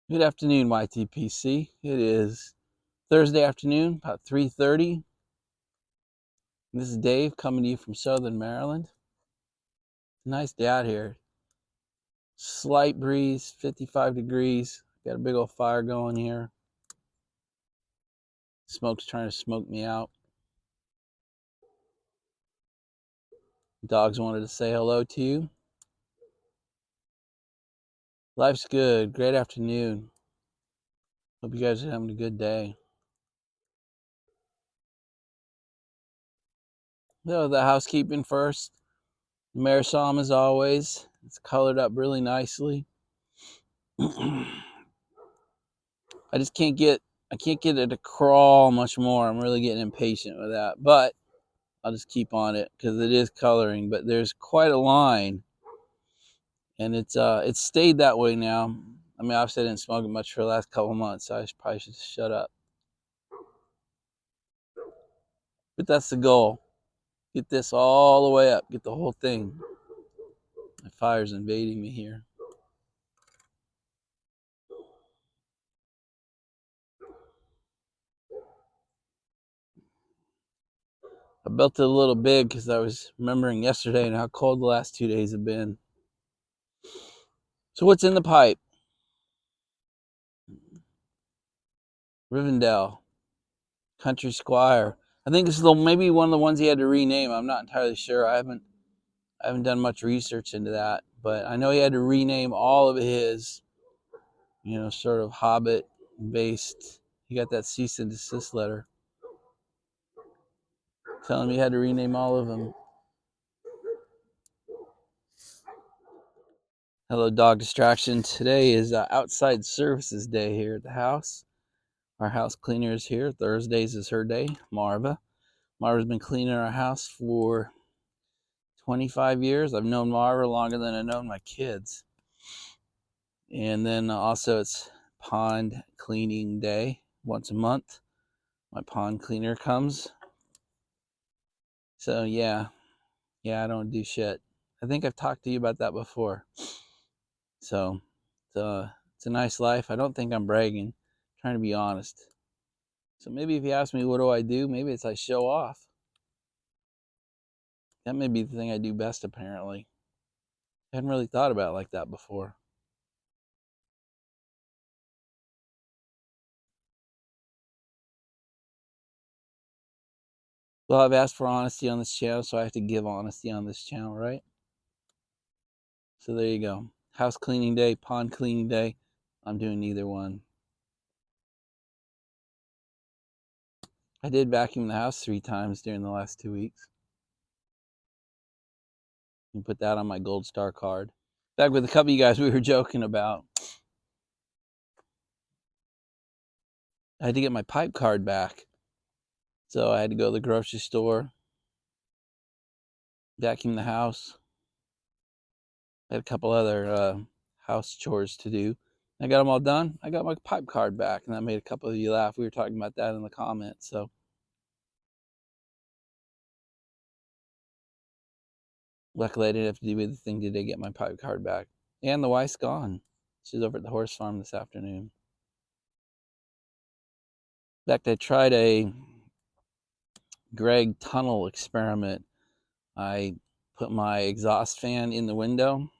Good afternoon, YTPC. It is Thursday afternoon, about 3:30. This is Dave coming to you from Southern Maryland. Nice day out here. Slight breeze, 55 degrees. Got a big old fire going here. Smoke's trying to smoke me out. Dogs wanted to say hello to you. Life's good. Great afternoon. Hope you guys are having a good day. So the housekeeping first. The mayor psalm as always. It's colored up really nicely. I just can't get it to crawl much more. I'm really getting impatient with that, but I'll just keep on it because it is coloring. But there's quite a line, and it's stayed that way now. I mean, obviously I didn't smoke it much for the last couple of months, so I probably should shut up. But that's the goal. Get this all the way up. Get the whole thing. The fire's invading me here. I built it a little big because I was remembering yesterday and how cold the last 2 days have been. So what's in the pipe? Rivendell, Country Squire. I think this is maybe one of the ones he had to rename. I'm not entirely sure. I haven't done much research into that, but I know he had to rename all of his, sort of Hobbit based. He got that cease and desist letter telling him he had to rename all of them. Hello, dog distraction. Today is outside services day here at the house. Our house cleaner is here. Thursdays is her day, Marva. Marva's been cleaning our house for 25 years. I've known Marva longer than I've known my kids. And then also it's pond cleaning day once a month. My pond cleaner comes. So yeah, I don't do shit. I think I've talked to you about that before. So it's a nice life. I don't think I'm bragging. I'm trying to be honest. So maybe if you ask me what do I do, maybe it's I show off. That may be the thing I do best apparently. I hadn't really thought about it like that before. Well, I've asked for honesty on this channel, so I have to give honesty on this channel, right? So there you go. House cleaning day, pond cleaning day. I'm doing neither one. I did vacuum the house 3 times during the last 2 weeks. You can put that on my gold star card. Back with a couple of you guys, we were joking about. I had to get my pipe card back. So I had to go to the grocery store, vacuum the house. I had a couple other house chores to do. I got them all done. I got my pipe card back, and that made a couple of you laugh. We were talking about that in the comments. So luckily, I didn't have to do anything today to get my pipe card back. And the wife's gone. She's over at the horse farm this afternoon. In fact, I tried a Greg tunnel experiment. I put my exhaust fan in the window.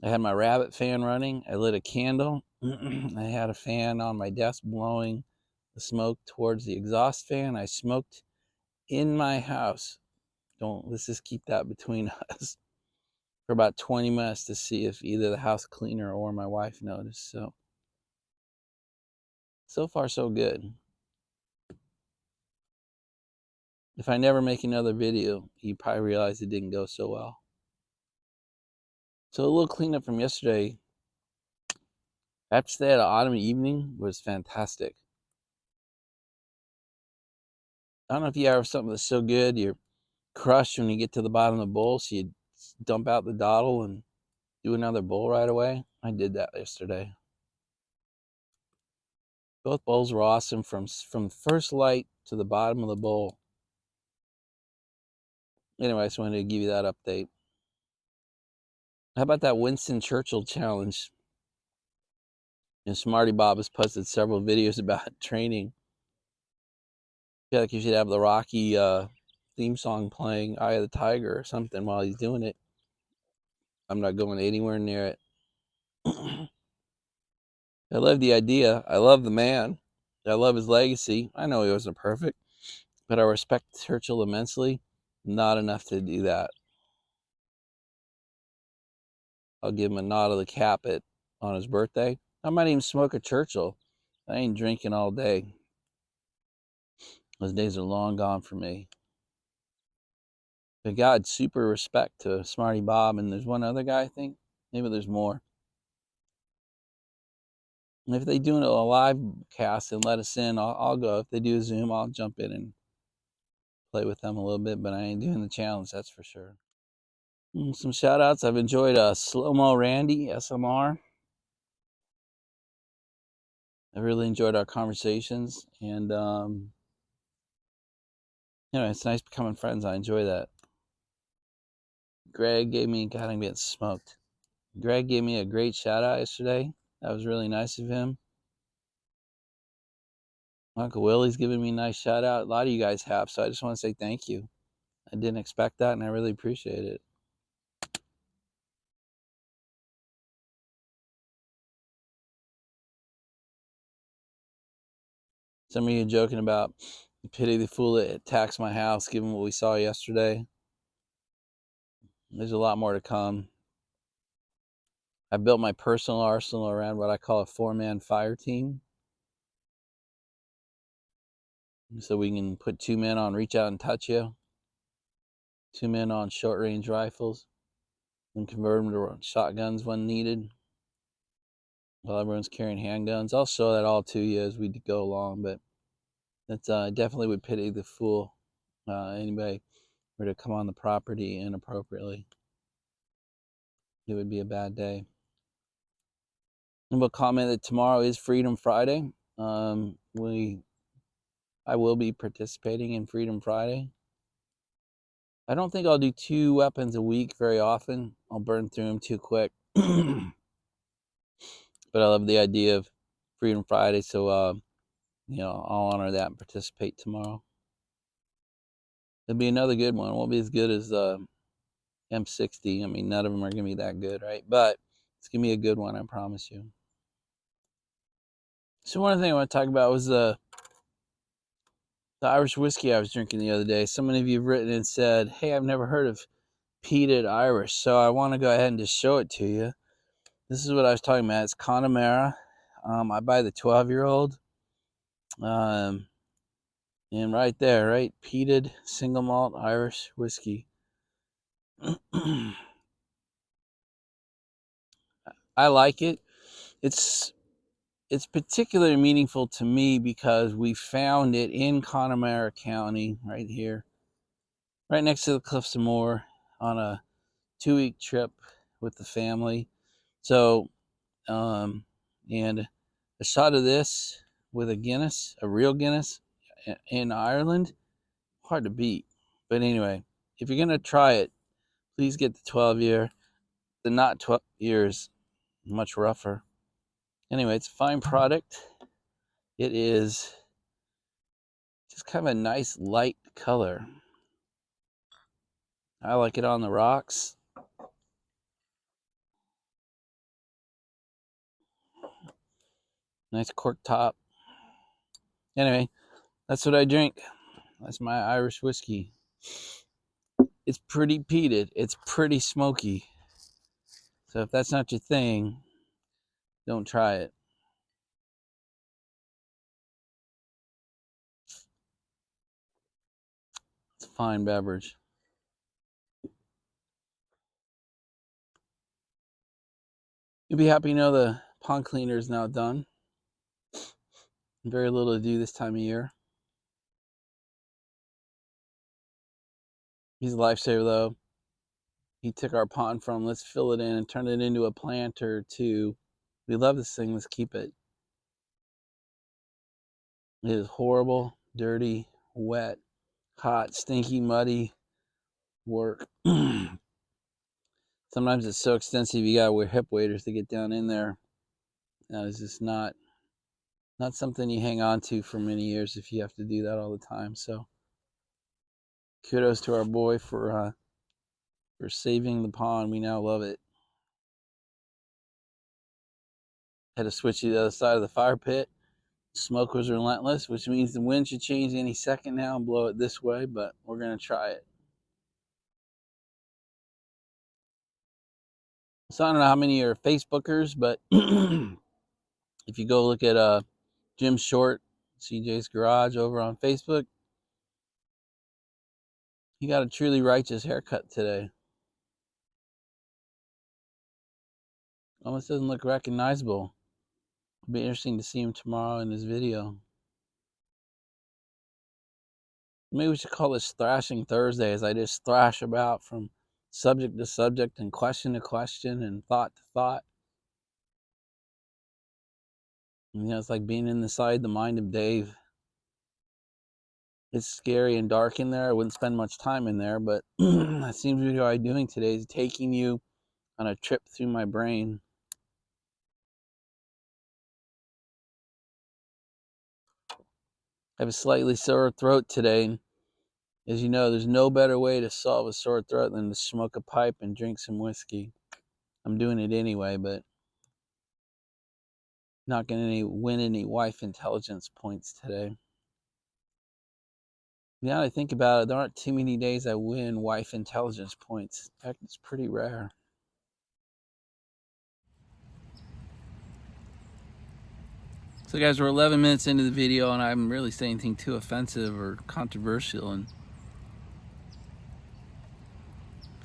I had my rabbit fan running. I lit a candle. I had a fan on my desk blowing the smoke towards the exhaust fan. I smoked in my house. Let's just keep that between us for about 20 minutes to see if either the house cleaner or my wife noticed. So far so good. If I never make another video, you probably realize it didn't go so well. So a little cleanup from yesterday. After that autumn evening was fantastic. I don't know if you have something that's so good you're crushed when you get to the bottom of the bowl, so you dump out the dottle and do another bowl right away. I did that yesterday. Both bowls were awesome from first light to the bottom of the bowl. Anyway, I just wanted to give you that update. How about that Winston Churchill challenge? And Smarty Bob has posted several videos about training. I feel like you should have the Rocky theme song playing, Eye of the Tiger or something while he's doing it. I'm not going anywhere near it. I love the idea. I love the man. I love his legacy. I know he wasn't perfect, but I respect Churchill immensely. Not enough to do that. I'll give him a nod of the cap on his birthday. I might even smoke a Churchill. I ain't drinking all day. Those days are long gone for me. But God, super respect to Smarty Bob, and there's one other guy, I think. Maybe there's more. And if they do a live cast and let us in, I'll go. If they do a Zoom, I'll jump in and play with them a little bit, but I ain't doing the challenge, that's for sure. Some shout outs. I've enjoyed Slow Mo Randy, SMR. I really enjoyed our conversations, and it's nice becoming friends. I enjoy that. Greg gave me, God, I'm getting smoked. Greg gave me a great shout out yesterday. That was really nice of him. Uncle Willie's giving me a nice shout out. A lot of you guys have, so I just want to say thank you. I didn't expect that, and I really appreciate it. Some of you joking about pity the fool that attacks my house, given what we saw yesterday. There's a lot more to come. I built my personal arsenal around what I call a 4-man fire team. So we can put 2 men on reach out and touch you, 2 men on short range rifles, and convert them to shotguns when needed, while everyone's carrying handguns. I'll show that all to you as we go along, but that's definitely would pity the fool. Anybody were to come on the property inappropriately. It would be a bad day. And we'll comment that tomorrow is Freedom Friday. I will be participating in Freedom Friday. I don't think I'll do 2 weapons a week very often. I'll burn through them too quick. But I love the idea of Freedom Friday, so I'll honor that and participate tomorrow. It'll be another good one. It won't be as good as M60. I mean, none of them are gonna be that good, right? But it's gonna be a good one, I promise you. So one thing I want to talk about was the Irish whiskey I was drinking the other day. So many of you have written and said, hey, I've never heard of peated Irish, so I want to go ahead and just show it to you. This is what I was talking about. It's Connemara. I buy the 12-year-old. And right there, right? Peated single malt Irish whiskey. I like it. It's particularly meaningful to me because we found it in Connemara County, right here, right next to the Cliffs of Moher, on a 2-week trip with the family. So, and a shot of this with a Guinness, a real Guinness in Ireland, hard to beat. But anyway, if you're gonna try it, please get the 12-year. The not 12 years, much rougher. Anyway, it's a fine product. It is just kind of a nice light color. I like it on the rocks. Nice cork top. Anyway, that's what I drink. That's my Irish whiskey. It's pretty peated. It's pretty smoky. So if that's not your thing, don't try it. It's a fine beverage. You'll be happy to know the pond cleaner is now done. Very little to do this time of year. He's a lifesaver, though. He took our pond from let's fill it in and turn it into a planter to we love this thing, let's keep it. It is horrible, dirty, wet, hot, stinky, muddy work. Sometimes it's so extensive you gotta wear hip waders to get down in there. That is just not something you hang on to for many years if you have to do that all the time. So kudos to our boy for saving the pond. We now love it. Had to switch to the other side of the fire pit. Smoke was relentless, which means the wind should change any second now and blow it this way, but we're going to try it. So I don't know how many are Facebookers, but if you go look at Jim Short, CJ's Garage over on Facebook, he got a truly righteous haircut today. Almost doesn't look recognizable. It'll be interesting to see him tomorrow in his video. Maybe we should call this Thrashing Thursday, as I just thrash about from subject to subject and question to question and thought to thought. You know, it's like being inside the mind of Dave. It's scary and dark in there. I wouldn't spend much time in there, but that seems to be what I'm doing today, is taking you on a trip through my brain. I have a slightly sore throat today. As you know, there's no better way to solve a sore throat than to smoke a pipe and drink some whiskey. I'm doing it anyway, but not going to win any wife intelligence points today. Now that I think about it, there aren't too many days I win wife intelligence points. In fact, it's pretty rare. So guys, we're 11 minutes into the video and I haven't really said anything too offensive or controversial, and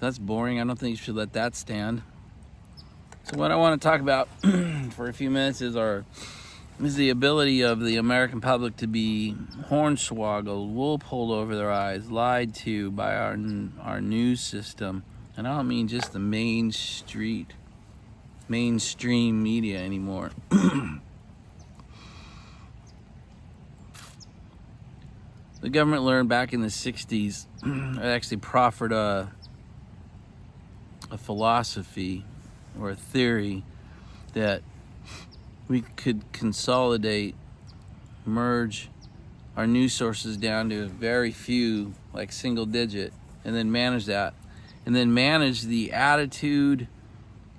that's boring. I don't think you should let that stand. So what I want to talk about for a few minutes is the ability of the American public to be hornswoggled, wool pulled over their eyes, lied to by our news system. And I don't mean just the mainstream media anymore. The government learned back in the 60s, it actually proffered a philosophy or a theory that we could consolidate, merge our news sources down to very few, like single digit, and then manage that, and then manage the attitude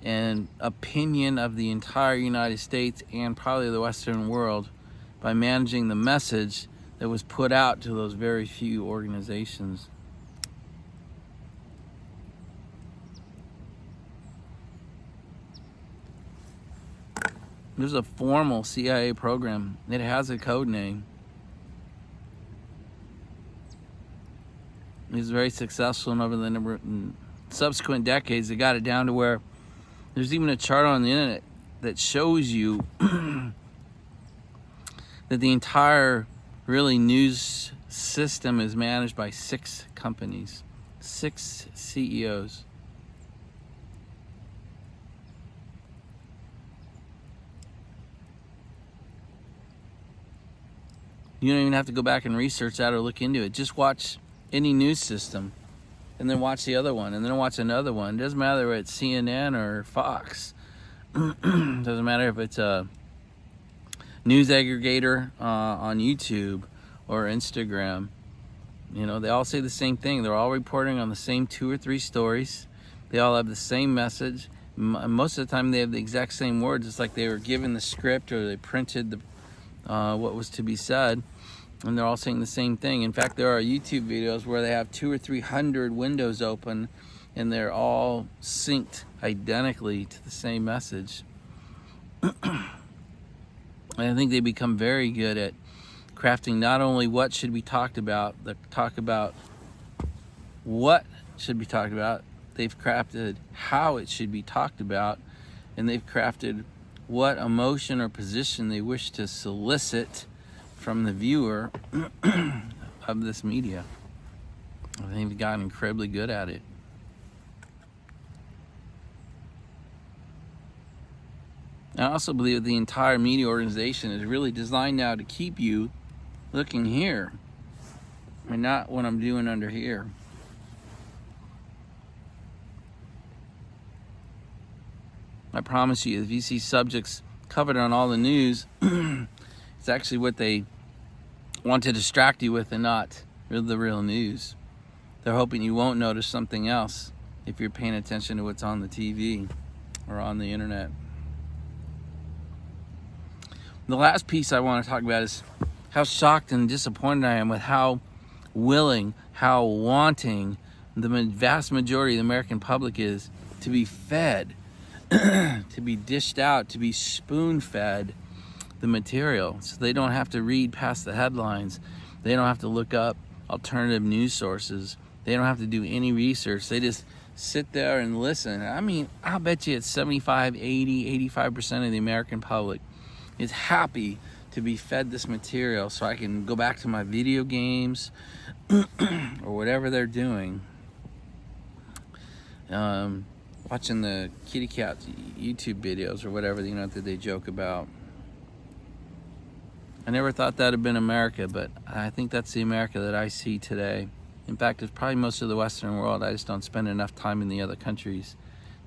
and opinion of the entire United States and probably the Western world by managing the message that was put out to those very few organizations. There's a formal CIA program. It has a code name. It was very successful, and over the subsequent decades, they got it down to where there's even a chart on the internet that shows you that the entire really news system is managed by 6 companies, 6 CEOs. You don't even have to go back and research that or look into it. Just watch any news system and then watch the other one and then watch another one. It doesn't matter if it's CNN or Fox. Doesn't matter if it's a news aggregator on YouTube or Instagram. You know, they all say the same thing. They're all reporting on the same 2 or 3 stories. They all have the same message. Most of the time they have the exact same words. It's like they were given the script or they printed what was to be said, and they're all saying the same thing. In fact, there are YouTube videos where they have 200 or 300 windows open and they're all synced identically to the same message. And I think they become very good at crafting not only what should be talked about, but talk about what should be talked about. They've crafted how it should be talked about, and they've crafted what emotion or position they wish to solicit from the viewer of this media. I think they've gotten incredibly good at it. I also believe that the entire media organization is really designed now to keep you looking here and not what I'm doing under here. I promise you, if you see subjects covered on all the news, it's actually what they want to distract you with and not the real news. They're hoping you won't notice something else if you're paying attention to what's on the TV or on the internet. The last piece I want to talk about is how shocked and disappointed I am with how willing, how wanting the vast majority of the American public is to be fed, to be dished out, to be spoon-fed the material, so they don't have to read past the headlines. They don't have to look up alternative news sources. They don't have to do any research. They just sit there and listen. I mean, I'll bet you it's 75, 80, 85% of the American public is happy to be fed this material so I can go back to my video games or whatever they're doing. Watching the kitty cat YouTube videos or whatever, that they joke about. I never thought that had been America, but I think that's the America that I see today. In fact, it's probably most of the Western world. I just don't spend enough time in the other countries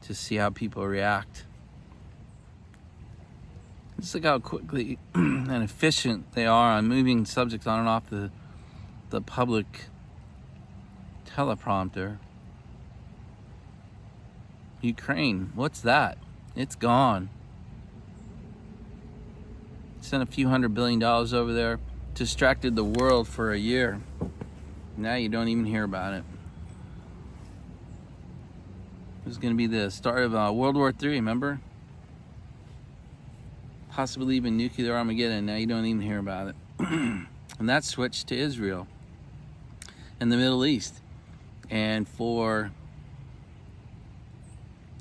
to see how people react. Just look how quickly and efficient they are on moving subjects on and off the public teleprompter. Ukraine, what's that? It's gone. Sent a few $100 billion over there, distracted the world for a year. Now you don't even hear about it. It was going to be the start of World War III, remember? Possibly even nuclear Armageddon. Now you don't even hear about it. And that switched to Israel and the Middle East. And for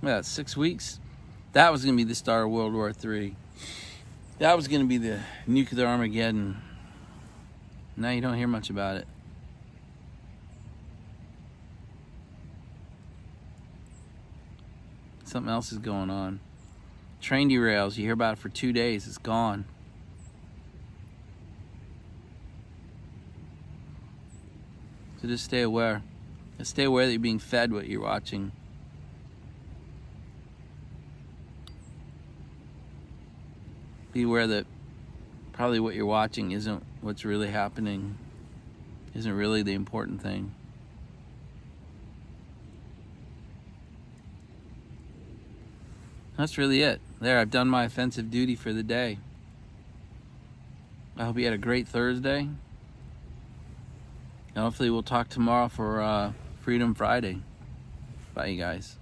6 weeks, that was going to be the start of World War III. That was going to be the nuclear Armageddon. Now you don't hear much about it. Something else is going on. Train derails, you hear about it for 2 days, it's gone. So just stay aware. Just stay aware that you're being fed what you're watching. Be aware that probably what you're watching isn't what's really happening, isn't really the important thing. That's really it. There, I've done my offensive duty for the day. I hope you had a great Thursday. And hopefully we'll talk tomorrow for Freedom Friday. Bye, you guys.